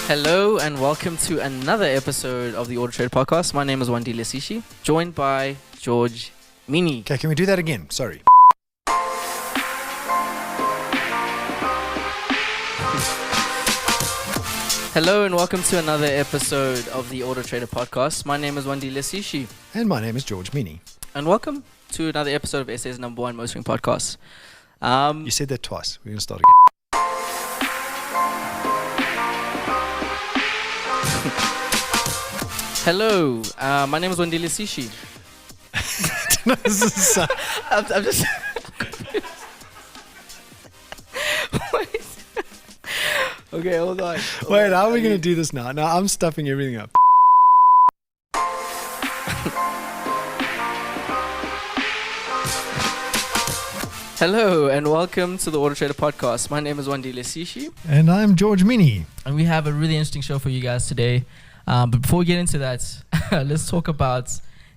Hello and welcome to another episode of the AutoTrader Podcast. My name is Wandile Sishi, joined by George Mienie. Okay, can we do that again? Sorry. Hello and welcome to another episode of the AutoTrader Podcast. My name is Wandile Sishi. And my name is George Mienie. And welcome to another episode of SA's #1 motoring podcast. You said that twice. We're going to start again. Hello, my name is Wandile Sishi. I'm just... Wait. Okay, hold on. Wait, how are we going to do this now? Now I'm stuffing everything up. Hello and welcome to the AutoTrader Podcast. My name is Wandile Sishi. And I'm George Mienie. And we have a really interesting show for you guys today. But before we get into that, let's talk about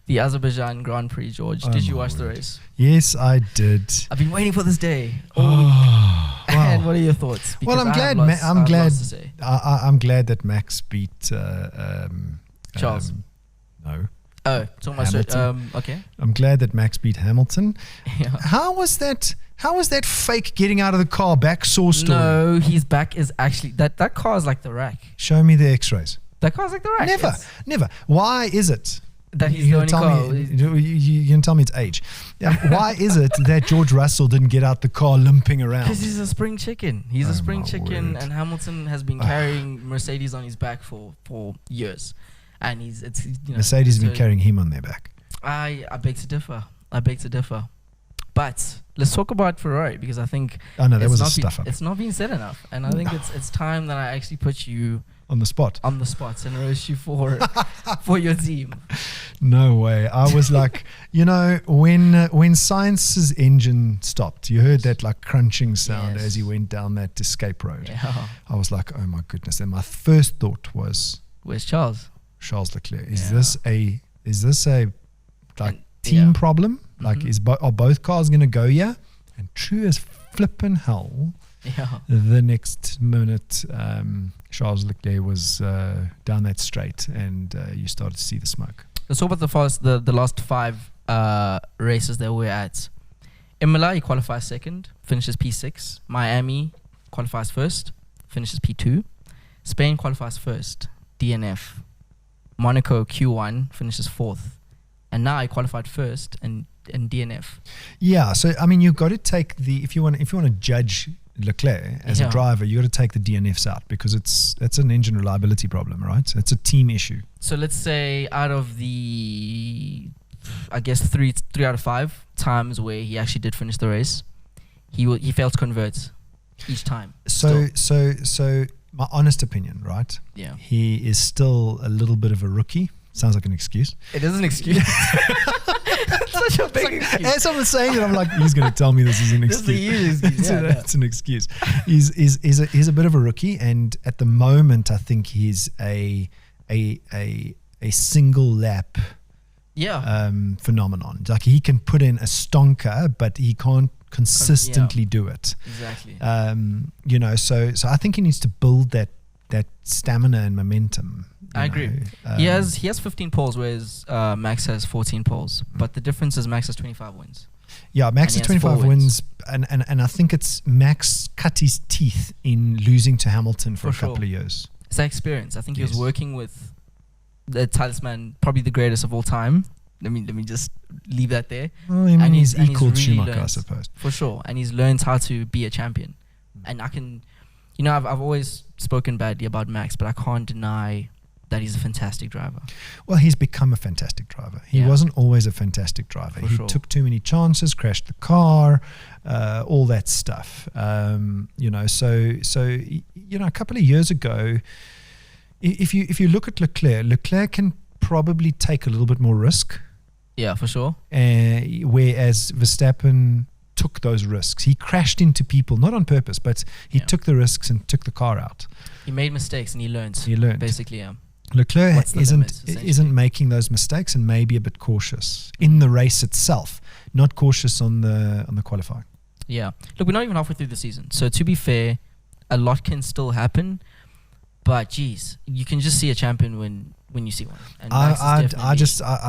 the Azerbaijan Grand Prix, George. Did you watch the race? Yes, I did. I've been waiting for this day. Wow. And what are your thoughts? Well, I'm glad. I'm glad that Max beat Charles. No. Oh, talking about okay. I'm glad that Max beat Hamilton. Yeah. How was that fake getting out of the car backsaw story? No, his back is actually that car is like the rack. Show me the X-rays. That car's like the rack. Never. Why is it? That he's the only car. You can tell me its age. Why is it that George Russell didn't get out the car limping around? Because he's a spring chicken. He's a spring chicken, word. and Hamilton has been carrying Mercedes on his back for years, and Mercedes has been carrying him on their back. I beg to differ. But let's talk about Ferrari, because I think that was a stuff up. It's not been said enough, and I think it's time that I actually put you on the spot and roast you for your team. No way. I was like, when Science's engine stopped, you heard that like crunching sound as he went down that escape road. Yeah. I was like, oh my goodness. And my first thought was, where's Charles Leclerc? Is this a team problem? Like, are both cars going to go here? And true as flippin' hell, the next minute, Charles Leclerc was down that straight, and you started to see the smoke. Let's talk about the last 5 races that we're at. Imola, he qualifies second, finishes P6. Miami qualifies first, finishes P2. Spain qualifies first, DNF. Monaco Q1 finishes 4th. And now he qualified first and DNF. Yeah, so I mean, you've got to take if you want to judge Leclerc as a driver, you got to take the DNFs out, because it's an engine reliability problem, right? It's a team issue. So let's say out of the, I guess 3 out of 5 times where he actually did finish the race, he failed to convert each time. So my honest opinion, right? Yeah. He is still a little bit of a rookie. Sounds like an excuse. It is an excuse. It's such a big excuse. As someone's saying it, I'm like, he's going to tell me this is an excuse. It's an excuse. He's a bit of a rookie, and at the moment, I think he's a single lap phenomenon. Like, he can put in a stonker, but he can't consistently do it. Exactly. So I think he needs to build that stamina and momentum. I agree. He has 15 poles, whereas Max has 14 poles. But the difference is Max has 25 wins. Yeah, Max has 25 wins, and I think it's Max cut his teeth in losing to Hamilton for a couple of years. It's that experience. I think he was working with the talisman, probably the greatest of all time. Let me just leave that there. Well, I mean, he's equal to Schumacher, I suppose. For sure. And he's learned how to be a champion. And I can, I've always spoken badly about Max, but I can't deny that he's a fantastic driver. Well, he's become a fantastic driver. He wasn't always a fantastic driver. He took too many chances, crashed the car, all that stuff. So a couple of years ago, if you look at Leclerc can probably take a little bit more risk. Yeah, for sure. Whereas Verstappen took those risks. He crashed into people, not on purpose, but he took the risks and took the car out. He made mistakes and he learned. Basically, yeah. Leclerc isn't making those mistakes, and maybe a bit cautious in the race itself, not cautious on the qualifying. Yeah. Look, we're not even halfway through the season. So to be fair, a lot can still happen. But geez, you can just see a champion when you see one. And I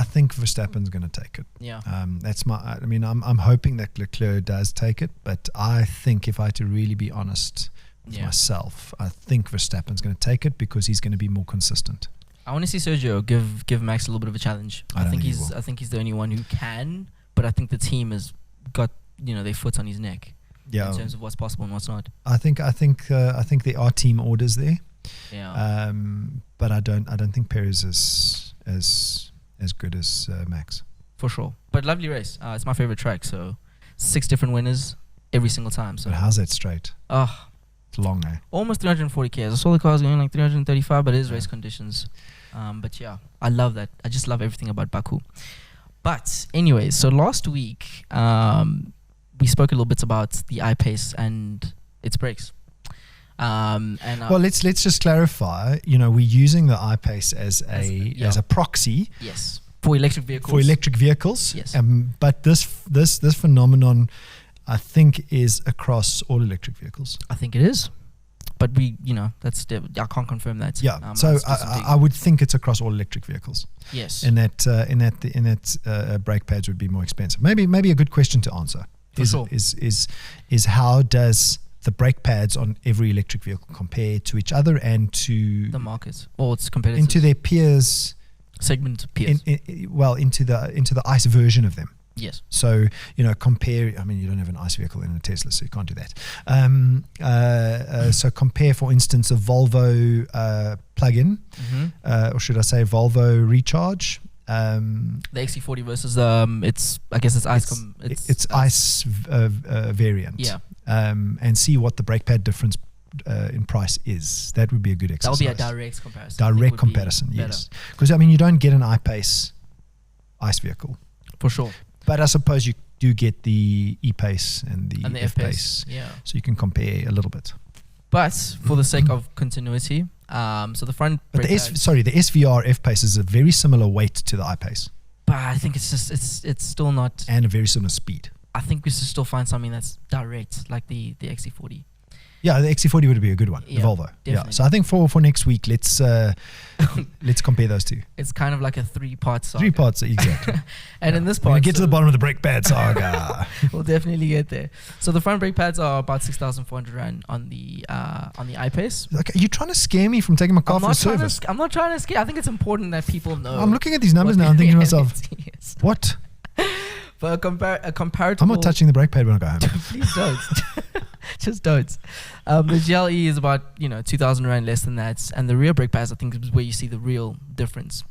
think Verstappen's going to take it. Yeah. That's I'm hoping that Leclerc does take it, but I think if I had to really be honest with myself, I think Verstappen's going to take it because he's going to be more consistent. I want to see Sergio give Max a little bit of a challenge. I think he's the only one who can, but I think the team has got their foot on his neck in terms of what's possible and what's not. I think there are team orders there. Yeah. But I don't think Perez is as good as Max. For sure. But lovely race. It's my favorite track. So 6 different winners every single time. So but how's that straight? Oh, it's long, eh? Almost 340 k's. I saw the cars going like 335, but it is race conditions. But yeah, I love that. I just love everything about Baku. But anyways, so last week we spoke a little bit about the I-Pace and its brakes. Let's just clarify. We're using the I-Pace as a proxy. Yes. For electric vehicles. Yes. But this phenomenon, I think, is across all electric vehicles. I think it is. But I can't confirm that. Yeah. So I would think it's across all electric vehicles. Yes. In that brake pads would be more expensive. Maybe a good question to answer. For sure. Is how does the brake pads on every electric vehicle compare to each other and to the market or its competitors, into their peers, segment peers? Into the ICE version of them. Yes. So compare. I mean, you don't have an ICE vehicle in a Tesla, so you can't do that. So compare, for instance, a Volvo plug-in, or should I say Volvo Recharge. The XC40 versus it's ICE. It's ICE variant. Yeah. And see what the brake pad difference in price is. That would be a good exercise. That would be a direct comparison. Direct comparison, yes. Because you don't get an I-Pace ICE vehicle for sure. But I suppose you do get the E-Pace and the F-Pace. Yeah. So you can compare a little bit. But for the sake of continuity, so the front. But the SVR F-Pace is a very similar weight to the I-Pace. But I think it's still not. And a very similar speed. I think we should still find something that's direct, like the XC40. Yeah, the XC40 would be a good one. Yeah, the Volvo. Definitely. Yeah. So I think for next week, let's compare those two. It's kind of like a 3-part saga. 3 parts, exactly. And in this part, we'll get to the bottom of the brake pad saga. We'll definitely get there. So the front brake pads are about 6,400 Rand on the I-Pace. Okay, you're trying to scare me from taking my car for a service. I'm not trying to scare. I think it's important that people know. I'm looking at these numbers now. I'm thinking to myself, what? For a comparative. I'm not touching the brake pad when I go home. Please don't. Just don't. The GLE is about 2,000 Rand less than that, and the rear brake pads I think is where you see the real difference.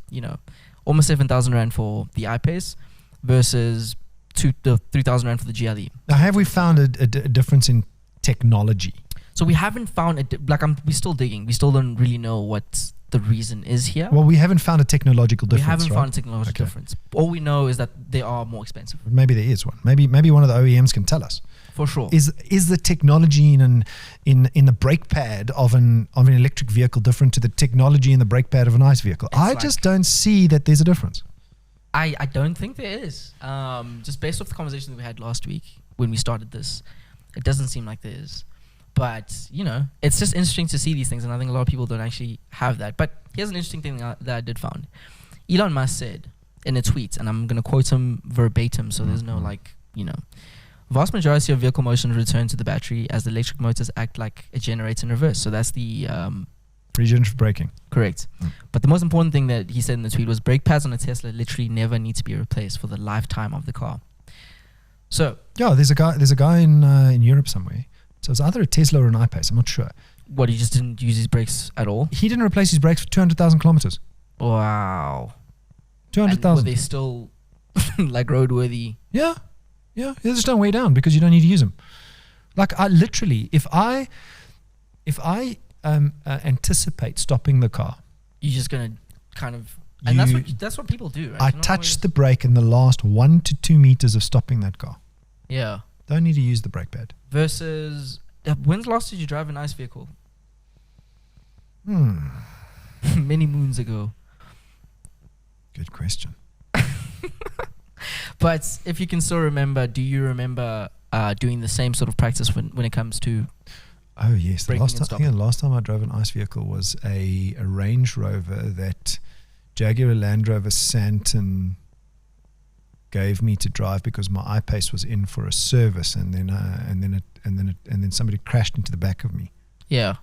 Almost 7,000 Rand for the I-Pace versus 3,000 Rand for the GLE. Now, have we found a difference in technology? So we haven't found it. We're still digging. We still don't really know what the reason is here. Well, we haven't found a technological difference. We haven't found a technological difference. All we know is that they are more expensive. Maybe there is one. Maybe one of the OEMs can tell us. For sure. Is the technology in the brake pad of an electric vehicle different to the technology in the brake pad of an ICE vehicle? I just don't see that there's a difference. I don't think there is. Just based off the conversation that we had last week when we started this, it doesn't seem like there is. But, it's just interesting to see these things, and I think a lot of people don't actually have that. But here's an interesting thing that I did find. Elon Musk said in a tweet, and I'm going to quote him verbatim, so there's no vast majority of vehicle motion return to the battery as the electric motors act like a generator in reverse. So that's the regenerative braking. Correct. But the most important thing that he said in the tweet was brake pads on a Tesla literally never need to be replaced for the lifetime of the car. So yeah, there's a guy in Europe somewhere. So it's either a Tesla or an I-Pace. I'm not sure. What, he just didn't use his brakes at all? He didn't replace his brakes for 200,000 kilometers. Wow. 200,000. Were they still roadworthy? Yeah. Yeah. They just don't weigh down because you don't need to use them. I literally, if I anticipate stopping the car, you're just gonna kind of, and that's what people do, right? I touch the brake in the last 1 to 2 meters of stopping that car. Yeah. Don't need to use the brake pad. Versus, when's the last did you drive an ICE vehicle? Many moons ago. Good question. But if you can still remember, do you remember doing the same sort of practice when it comes to Oh yes, braking and I stopping. think the last time I drove an ICE vehicle was a Range Rover that Jaguar Land Rover Santon gave me to drive because my I-Pace was in for a service, and then somebody crashed into the back of me. Yeah,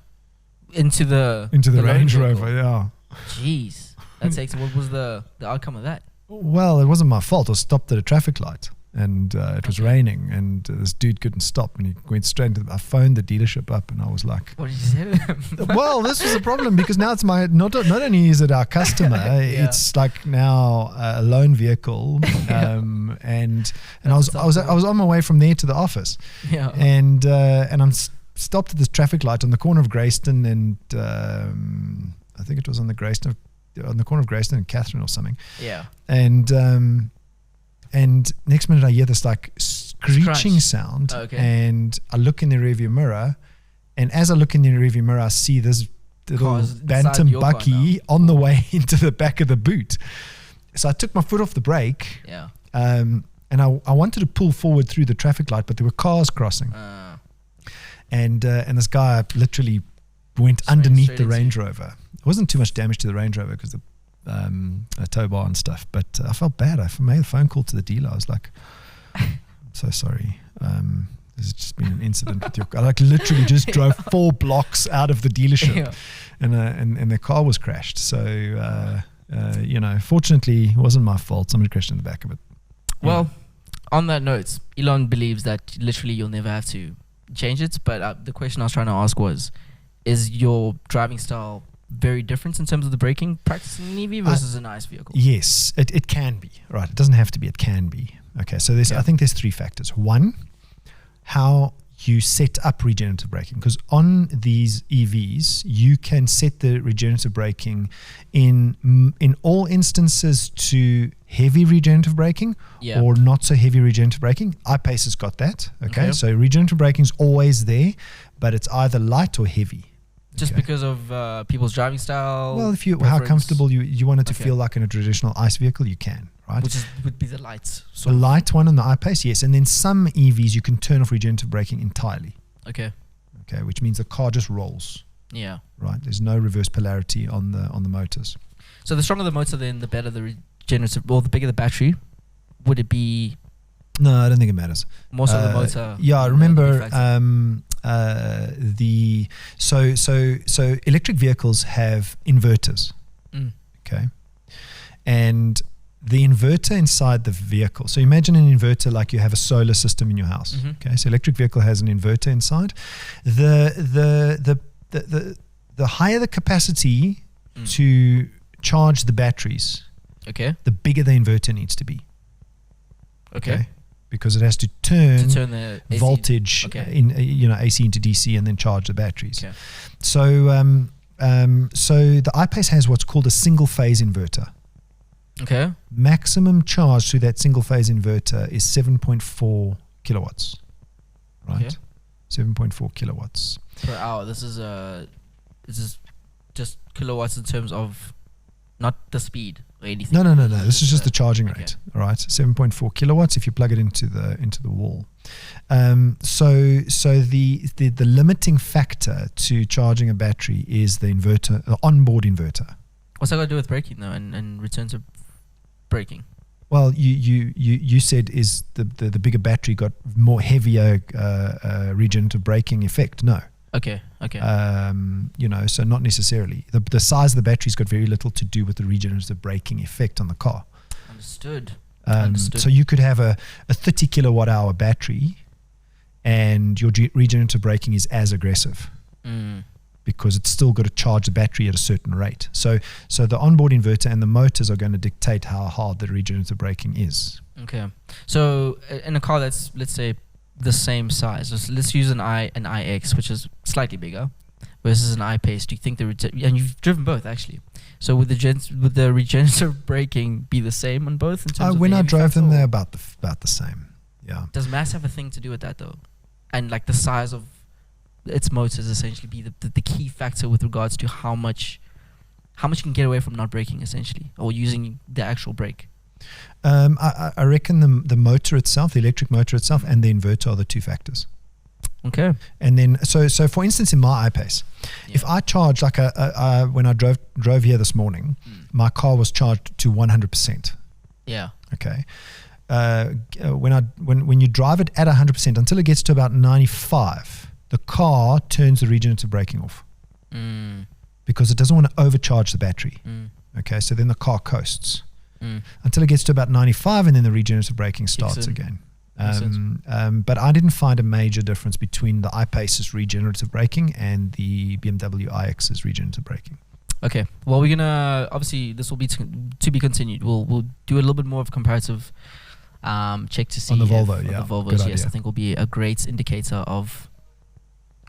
into the Range Rover. Yeah. Jeez, that takes. What was the outcome of that? Well, it wasn't my fault. I was stopped at a traffic light, and it was raining, and this dude couldn't stop, and he went straight into I phoned the dealership up, and I was like, what did you say to them? Well, this was a problem because now it's not only is it our customer, it's like now a loan vehicle, and I was on my way from there to the office, and I'm stopped at this traffic light on the corner of Grayston and I think it was on the corner of Grayston and Catherine or something. Yeah. And next minute I hear this like screeching sound, and I look in the rearview mirror, and as I look in the rearview mirror, I see this little Bantam Bucky on the way into the back of the boot. So I took my foot off the brake, and I wanted to pull forward through the traffic light, but there were cars crossing, and this guy literally went underneath the Range Rover. It wasn't too much damage to the Range Rover because the a tow bar and stuff, but I felt bad. I made a phone call to the dealer. I was like, I'm so sorry, there's just been an incident with your car. I like literally just drove 4 blocks out of the dealership, and the car was crashed. So fortunately it wasn't my fault. Somebody crashed in the back of it. Well, on that note, Elon believes that literally you'll never have to change it, but the question I was trying to ask was, is your driving style very different in terms of the braking practice in an EV versus an ICE vehicle? Yes, it can be. Right, it doesn't have to be, it can be. Okay, so I think there's 3 factors. One, how you set up regenerative braking, because on these EVs you can set the regenerative braking in all instances to heavy regenerative braking or not so heavy regenerative braking. I-Pace has got that. Okay, so regenerative braking is always there, but it's either light or heavy. Just because of people's driving style? Well, how comfortable you want it to feel like in a traditional ICE vehicle, you can, right? Which would be the lights. The light one on the I-Pace, yes. And then some EVs, you can turn off regenerative braking entirely. Okay, which means the car just rolls. Yeah. Right, there's no reverse polarity on the motors. So the stronger the motor, then the better the regenerative, or the bigger the battery. Would it be? No, I don't think it matters. More so the motor. Yeah, I remember so electric vehicles have inverters. Okay, and the inverter inside the vehicle. So imagine an inverter like you have a solar system in your house. Okay, so electric vehicle has an inverter inside. The higher the capacity to charge the batteries, the bigger the inverter needs to be. Okay. Because it has to turn the AC, voltage in AC into DC and then charge the batteries. So the I-Pace has what's called a single phase inverter. Maximum charge through that single phase inverter is 7.4 kilowatts. Right? 7.4 kilowatts per hour. This is just kilowatts in terms of not the speed or anything. No. This is just the charging rate. All right, 7.4 kilowatts if you plug it into the wall. So the limiting factor to charging a battery is the inverter, the onboard inverter. What's that got to do with braking though, and return to braking? Well, you said is the bigger battery got more heavier regenerative braking effect? No. So not necessarily. The size of the battery's got very little to do with the regenerative braking effect on the car. Understood. So you could have a 30 kilowatt hour battery and your regenerative braking is as aggressive because it's still got to charge the battery at a certain rate. So the onboard inverter and the motors are going to dictate how hard the regenerative braking is. Okay. So in a car that's, let's say, the same size. Let's use an iX, which is slightly bigger, versus an I-Pace. Do you think and you've driven both actually? So would the regenerative braking be the same on both? In terms of when I drove them, they're about the same. Yeah. Does mass have a thing to do with that though? And like the size of its motors essentially be the key factor with regards to how much you can get away from not braking essentially, or using the actual brake? I reckon the motor itself, the electric motor itself, and the inverter are the 2 factors. Okay. And then, so for instance, in my iPace, if I charge like when I drove here this morning, my car was charged to 100%. Yeah. Okay. When you drive it at 100% until it gets to about 95, the car turns the regenerative braking off because it doesn't want to overcharge the battery. Okay, so then the car coasts until it gets to about 95, and then the regenerative braking starts again. But I didn't find a major difference between the iPace's regenerative braking and the BMW iX's regenerative braking. Okay. Well, we're gonna obviously this will be to be continued. We'll do a little bit more of a comparative check to see on the Volvo. The Volvos, yes, I think will be a great indicator of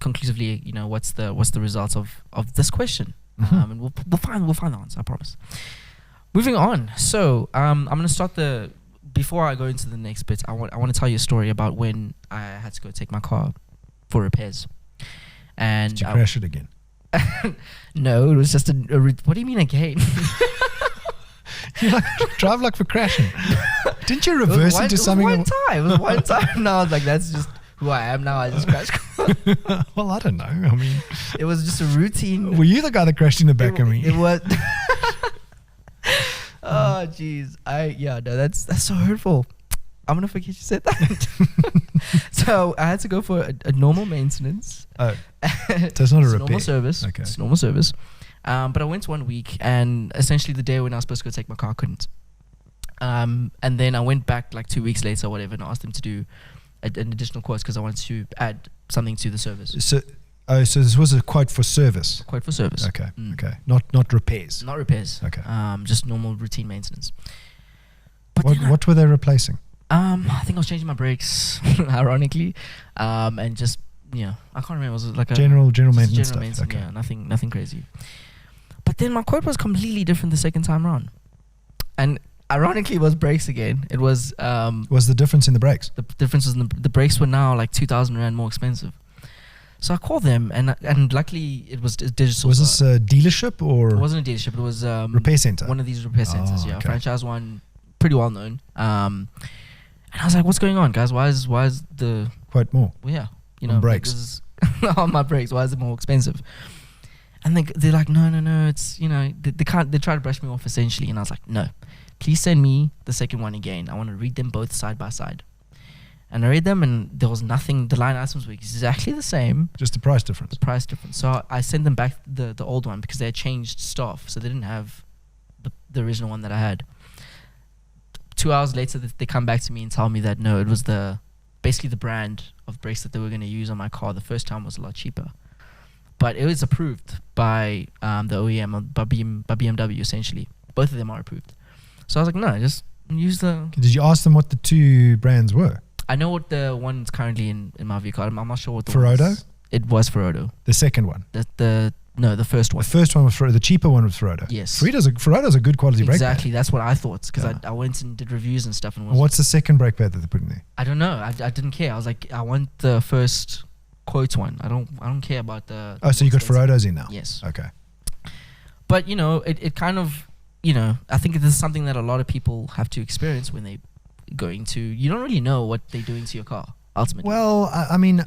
conclusively, what's the results of this question. And we'll find the answer, I promise. Moving on. So I'm gonna start before I go into the next bit. I want to tell you a story about when I had to go take my car for repairs. And did you crash it again? No, it was just what do you mean again? You drive like for crashing. Didn't you reverse into something? It was one time. No, I was like, that's just who I am now. I just crash cars. Well, I don't know. I mean, it was just a routine. Were you the guy that crashed in the back of me? It was. Oh, jeez. No, that's so hurtful. I'm gonna forget you said that. So I had to go for a normal maintenance. Oh, so it's not a repair. Normal service. Okay. It's normal service. But I went 1 week, and essentially the day when I was supposed to go take my car, I couldn't. And then I went back like 2 weeks later or whatever, and asked them to do an additional quote because I wanted to add something to the service. So this was a quote for service. Quote for service. Okay. Okay. Not repairs. Not repairs. Okay. Just normal routine maintenance. But what were they replacing? I think I was changing my brakes, ironically, and just I can't remember. Was it like general maintenance stuff? Okay. Yeah, nothing crazy. But then my quote was completely different the second time around, and ironically, it was brakes again. It was. Was the difference in the brakes? The difference was the brakes were now like 2,000 rand more expensive. So I called them, and luckily it was digital. Was this a dealership or? It wasn't a dealership. It was repair center. One of these repair centers. Yeah, okay. franchise one, pretty well known. And I was like, "What's going on, guys? Why is the quote more?" Well, yeah, on brakes. On my brakes. Why is it more expensive? And they're like, no, it's they try to brush me off essentially, and I was like, no, please send me the second one again. I want to read them both side by side. And I read them, and there was nothing. The line items were exactly the same. Just the price difference. So I sent them back the old one because they had changed staff, so they didn't have the original one that I had. 2 hours later, they come back to me and tell me that no, it was basically the brand of brakes that they were going to use on my car. The first time was a lot cheaper, but it was approved by the OEM, by BMW essentially. Both of them are approved. So I was like, no, just use the. Did you ask them what the two brands were? I know what the one's currently in my vehicle. I'm not sure what the Ferodo? It was Ferodo. The second one? The first one. The first one was Ferodo. The cheaper one was Ferodo. Yes. Ferodo's a good quality brake pad. Exactly. That's what I thought because I went and did reviews and stuff. And what's the second brake pad that they put in there? I don't know. I didn't care. I was like, I want the first quote one. I don't care about the. Oh, so you got Ferodos in now? Yes. Okay. But it kind of I think this is something that a lot of people have to experience when they going to. You don't really know what they're doing to your car. Ultimately. Well, I mean,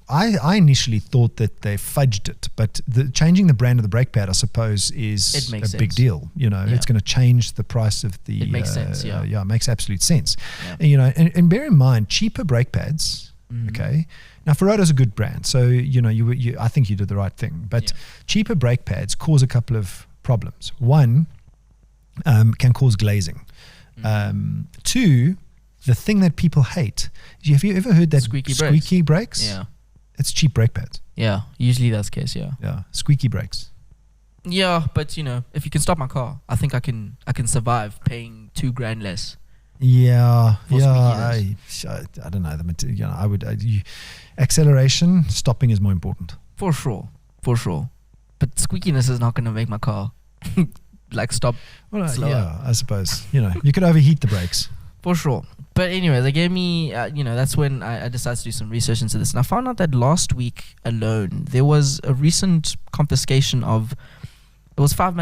I initially thought that they fudged it, but changing the brand of the brake pad, I suppose, is a big deal. It's going to change the price of the. It makes sense. Yeah, it makes absolute sense. Yeah. And bear in mind, cheaper brake pads. Okay. Now, Ferodo's a good brand, so I think you did the right thing. But cheaper brake pads cause a couple of problems. One, can cause glazing. Two. The thing that people hate, have you ever heard that squeaky brakes? Yeah. It's cheap brake pads. Yeah, usually that's the case, yeah. Yeah, squeaky brakes. Yeah, but if you can stop my car, I think I can survive paying $2,000 less. Yeah, I don't know. I would acceleration, stopping is more important. For sure. But squeakiness is not going to make my car stop slower. Yeah, I suppose. You could overheat the brakes. For sure. But anyway, they gave me, that's when I decided to do some research into this. And I found out that last week alone, there was a recent confiscation of, it was 5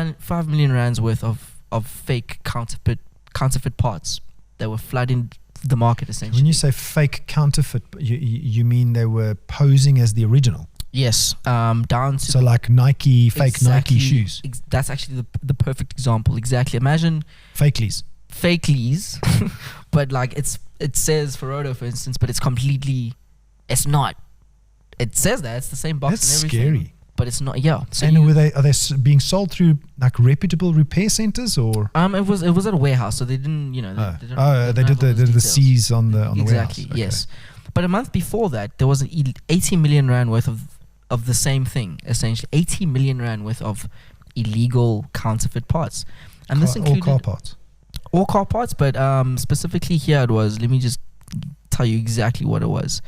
million rands worth of fake counterfeit parts that were flooding the market essentially. When you say fake counterfeit, you mean they were posing as the original? Yes, down to like Nike, fake Nike shoes. That's actually the perfect example. Exactly. Imagine Fakeleys, but like it says Ferodo, for instance, but it's completely. It's not. It says that it's the same box. That's and everything. Scary. But it's not. Yeah. So and are they being sold through like reputable repair centers or? It was at a warehouse, so they didn't. They did the C's on the warehouse. Exactly. Okay. Yes. But a month before that, there was 80 million rand worth of the same thing. Essentially, 80 million rand worth of illegal counterfeit parts, and this included all car parts. But specifically here, it was. Let me just tell you exactly what it was.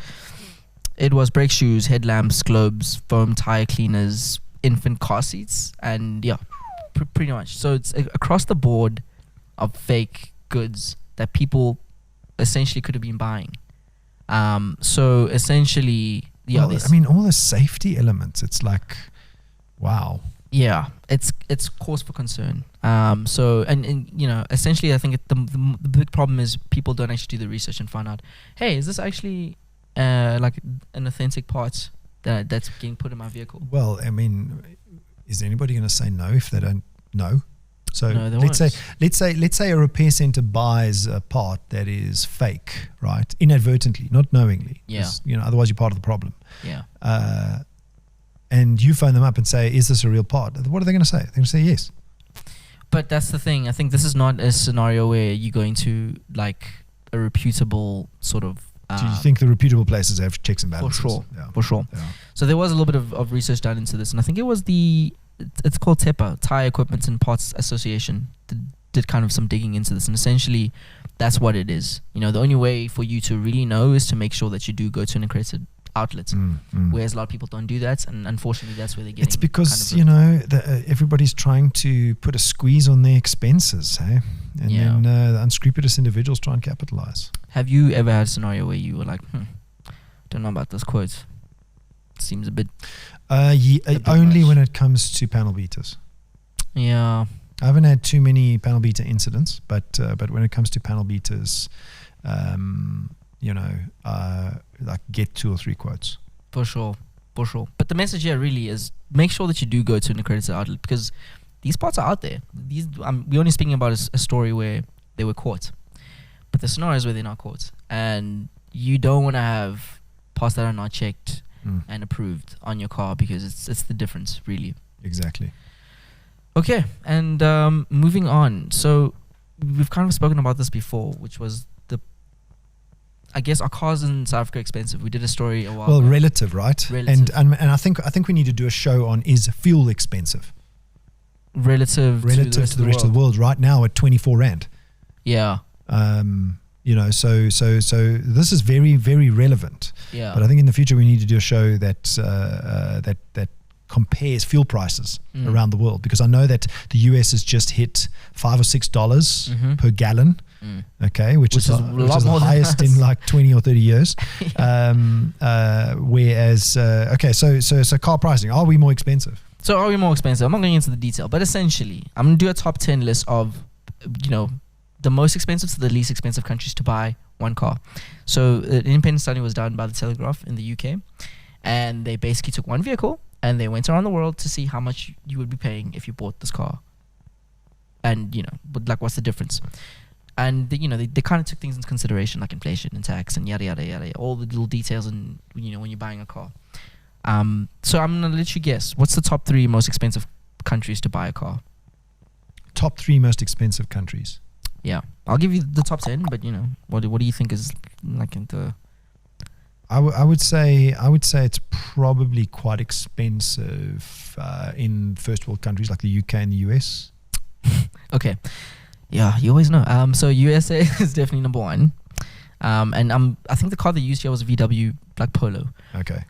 It was brake shoes, headlamps, globes, foam tire cleaners, infant car seats, and yeah, pretty much. So it's across the board of fake goods that people essentially could have been buying. So essentially, yeah. Well, I mean, all the safety elements. It's like, wow. Yeah, it's cause for concern. So and essentially, I think the big problem is people don't actually do the research and find out, hey, is this actually like an authentic part that's getting put in my vehicle? Well, I mean, is anybody going to say no if they don't know? So no, let's say a repair center buys a part that is fake, right? Inadvertently, not knowingly. Yeah. Otherwise you're part of the problem. Yeah. And you phone them up and say, "Is this a real part?" What are they going to say? They're going to say yes. But that's the thing. I think this is not a scenario where you're going to like a reputable sort of. Do you think the reputable places have checks and balances? For sure. Yeah. So there was a little bit of research done into this, and I think it was it's called TEPA, Tire Equipment and Parts Association, did kind of some digging into this, and essentially that's what it is. The only way for you to really know is to make sure that you do go to an accredited outlet, whereas a lot of people don't do that, and unfortunately that's where they get. It's because everybody's trying to put a squeeze on their expenses, hey? And then the unscrupulous individuals try and capitalize. Have you ever had a scenario where you were like, don't know about this quote, seems a bit only when it comes to panel beaters. Yeah, I haven't had too many panel beater incidents, but when it comes to panel beaters, like get 2 or 3 quotes. For sure. But the message here really is make sure that you do go to an accredited outlet, because these parts are out there. We're only speaking about a story where they were caught, but the scenario is where they're not caught, and you don't want to have parts that are not checked and approved on your car, because it's the difference, really. Exactly. Okay, and moving on. So we've kind of spoken about this before, which was I guess our cars in South Africa are expensive. We did a story a while ago. Well, relative, right? Relative. And I think we need to do a show on, is fuel expensive? Relative to the rest of the world right now at 24 rand. Yeah. So this is very, very relevant. Yeah. But I think in the future we need to do a show that compares fuel prices around the world, because I know that the US has just hit $5 or $6 per gallon. Okay, which is the highest in like 20 or 30 years. Whereas, so car pricing, are we more expensive? So are we more expensive? I'm not going into the detail, but essentially, I'm going to do a top 10 list of, the most expensive to the least expensive countries to buy one car. So an independent study was done by the Telegraph in the UK, and they basically took one vehicle and they went around the world to see how much you would be paying if you bought this car. And, what's the difference? And they kind of took things into consideration, like inflation and tax and yada yada yada, all the little details, and when you're buying a car. So I'm gonna let you guess. What's the top 3 most expensive countries to buy a car? Top 3 most expensive countries. Yeah, I'll give you the top 10, but what do you think is like in the? I would say it's probably quite expensive in first world countries like the UK and the US. Okay. Yeah, you always know. So USA is definitely number 1. And I think the car they used here was a VW Black Polo. Okay.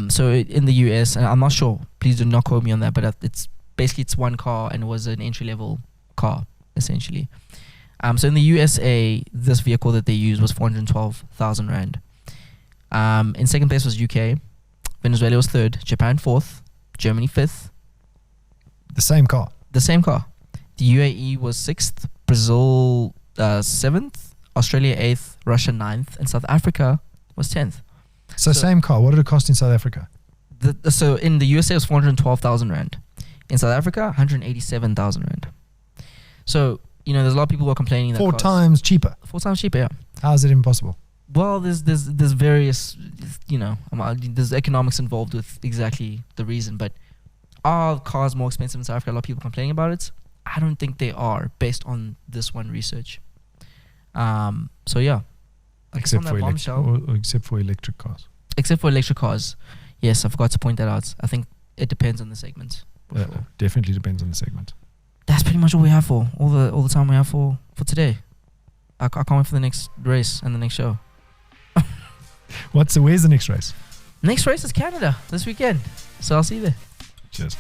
So in the US, and I'm not sure, please do not quote me on that, but it's one car, and it was an entry level car essentially. So in the USA, this vehicle that they used was 412,000 rand. In second place was UK, Venezuela was 3rd, Japan 4th, Germany 5th. The same car. The UAE was 6th, Brazil 7th, Australia 8th, Russia 9th, and South Africa was 10th. So same car. What did it cost in South Africa? So in the USA it was 412,000 rand. In South Africa, 187,000 rand. So, there's a lot of people who are complaining that 4 times cheaper. 4 times cheaper, yeah. How is it impossible? Well, there's various, there's economics involved with exactly the reason. But are cars more expensive in South Africa? A lot of people complaining about it. I don't think they are, based on this one research. So yeah. Except for electric cars. Except for electric cars. Yes, I forgot to point that out. I think it depends on the segment. Sure. Definitely depends on the segment. That's pretty much all we have for all the time we have for today. I can't wait for the next race and the next show. Where's the next race? Next race is Canada this weekend. So I'll see you there. Cheers.